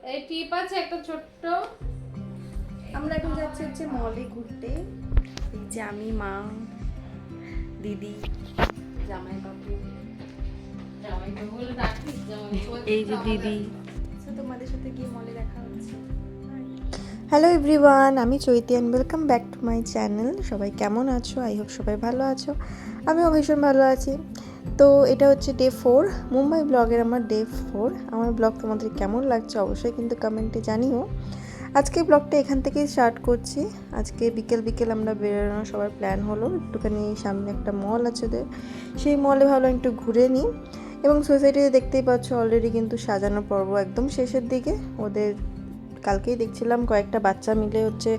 এই টিপ আছে একটা ছোট্ট। আমরা এখন যাচ্ছি হচ্ছে মলে ঘুরতে। এই যে আমি, মা, দিদি, জামাই বাবু, জামাই বাবু বলে ডাকিস, জামাই বাবু এই যে দিদি। তো তোমাদের সাথে গিয়ে মলে দেখা হচ্ছে। হ্যালো এভরিওয়ান, আমি Chaiti and welcome back to my channel. সবাই কেমন আছো? আই হোপ সবাই ভালো আছো। আমিও ভীষণ ভালো আছি। তো এটা হচ্ছে ডে 4, মুম্বাই ব্লগের আমার ডে 4। আমার ব্লগ তোমাদের কেমন লাগছে অবশ্যই কিন্তু কমেন্টে জানিও। আজকে ব্লগটা এখান থেকেই স্টার্ট করছি। আজকে বিকেল বিকেল আমরা বেরোনোর সবার প্ল্যান হলো, একটুখানি সামনে একটা মল আছে ওদের, সেই মলে ভাবলাম একটু ঘুরে নিই। এবং সোসাইটিতে দেখতেই পাচ্ছ অলরেডি কিন্তু সাজানো পর্ব একদম শেষের দিকে। ওদের কালকেই দেখছিলাম কয়েকটা বাচ্চা মিলে হচ্ছে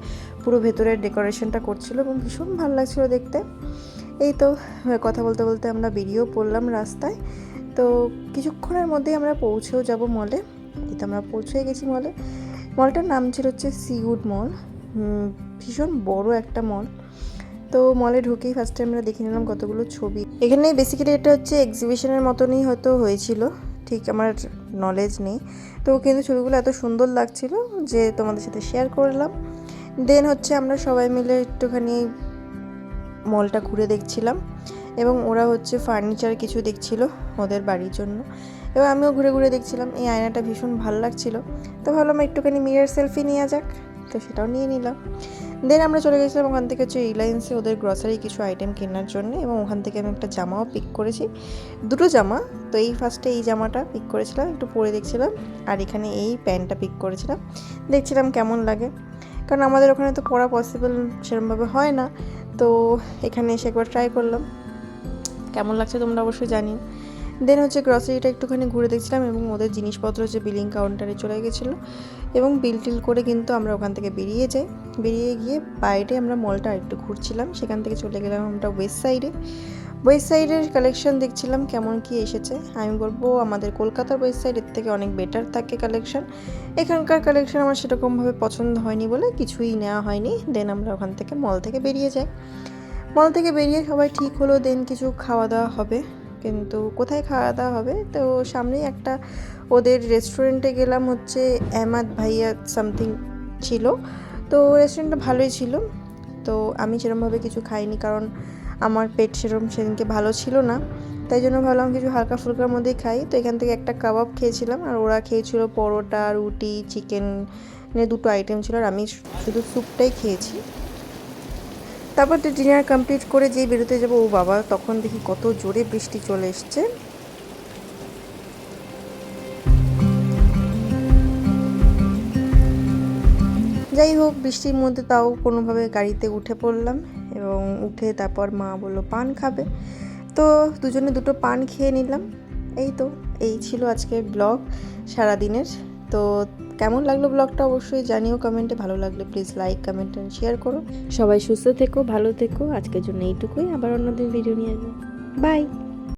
পুরো ভেতরের ডেকোরেশনটা করছিল এবং ভীষণ ভালো লাগছিলো দেখতে। এই তো কথা বলতে বলতে আমরা বেরিয়েও পড়লাম রাস্তায়। তো কিছুক্ষণের মধ্যেই আমরা পৌঁছেও যাব মলে। এই তো আমরা পৌঁছে গেছি মলে। মলটার নাম ছিল হচ্ছে সিউড মল। ভীষণ বড় একটা মল। তো মলে ঢুকেই ফার্স্টে আমরা দেখে নিলাম কতগুলো ছবি। এখানে বেসিক্যালি এটা হচ্ছে এক্সিবিশনের মতনই হয়তো হয়েছিল, ঠিক আমার নলেজ নেই। তো কিন্তু ছবিগুলো এত সুন্দর লাগছিল যে তোমাদের সাথে শেয়ার করলাম। দেন হচ্ছে আমরা সবাই মিলে একটুখানি মলটা ঘুরে দেখছিলাম এবং ওরা হচ্ছে ফার্নিচার কিছু দেখছিল ওদের বাড়ির জন্য। এবার আমিও ঘুরে ঘুরে দেখছিলাম। এই আয়নাটা ভীষণ ভালো লাগছিল, তো ভাবলাম একটুখানি মিরর সেলফি নেওয়া যাক। তো সেটাও নিয়ে নিলাম। দেন আমরা চলে গেছিলাম ওখান থেকে হচ্ছে রিলায়েন্সে ওদের গ্রসারি কিছু আইটেম কেনার জন্য, এবং ওখান থেকে আমি একটা জামাও পিক করেছি, দুটো জামা। তো এই ফার্স্টে এই জামাটা পিক করেছিলাম, একটু পরে দেখছিলাম। আর এখানে এই প্যান্টটা পিক করেছিলাম, দেখছিলাম কেমন লাগে, কারণ আমাদের ওখানে তো পরা পসিবল সেরকমভাবে হয় না। তো এখানে এসে একবার ট্রাই করলাম, কেমন লাগছে তোমরা অবশ্যই জানিও। দেন হচ্ছে গ্রসারিটা একটুখানি ঘুরে দেখছিলাম এবং ওদের জিনিসপত্র হচ্ছে বিলিং কাউন্টারে চলে গেছিলো এবং বিল টিল করে কিন্তু আমরা ওখান থেকে বেরিয়ে যাই। বেরিয়ে গিয়ে বাইরে আমরা মলটা আরেকটু ঘুরছিলাম, সেখান থেকে চলে গেলাম আমরা ওয়েস্ট সাইডে। ওয়েস্ট সাইডের কালেকশন দেখছিলাম কেমন কি এসেছে। আমি বলবো আমাদের কলকাতার ওয়েস্ট সাইডের থেকে অনেক বেটার থাকে কালেকশন। এখানকার কালেকশন আমার সেরকমভাবে পছন্দ হয়নি বলে কিছুই নেওয়া হয়নি। দেন আমরা ওখান থেকে মল থেকে বেরিয়ে যাই। মল থেকে বেরিয়ে সবাই ঠিক হলো দেন কিছু খাওয়া দাওয়া হবে, কিন্তু কোথায় খাওয়া দাওয়া হবে, তো সামনেই একটা ওদের রেস্টুরেন্টে গেলাম, হচ্ছে আহমাদ ভাইয়া সামথিং ছিল। তো রেস্টুরেন্টটা ভালোই ছিল। তো আমি সেরকমভাবে কিছু খাইনি, কারণ আমার পেট সেরকম সেদিনকে ভালো ছিল না, তাই জন্য ভাবলাম কিছু হালকা ফুলকার মধ্যেই খাই। তো এখান থেকে একটা কাবাব খেয়েছিলাম, আর ওরা খেয়েছিল পরোটা, রুটি, চিকেন, দুটো আইটেম ছিল, আর আমি শুধু স্যুপটাই খেয়েছি। তারপর তো ডিনার কমপ্লিট করে যেই বেরোতে যাবো, ও বাবা, তখন দেখি কত জোরে বৃষ্টি চলে এসছে। যাই হোক, বৃষ্টির মধ্যে তাও কোনোভাবে গাড়িতে উঠে পড়লাম, এবং উঠে তারপর মা বললো পান খাবে, তো দুজনে দুটো পান খেয়ে নিলাম। এই তো, এই ছিল আজকের ব্লগ সারাদিনের। তো কেমন লাগলো ব্লগটা অবশ্যই জানিও কমেন্টে। ভালো লাগলে please like, comment and share করো। সবাই সুস্থ থেকো, ভালো থেকো। আজকের জন্য এইটুকুই, আবার অন্যদিন ভিডিও নিয়ে আসবো। বাই।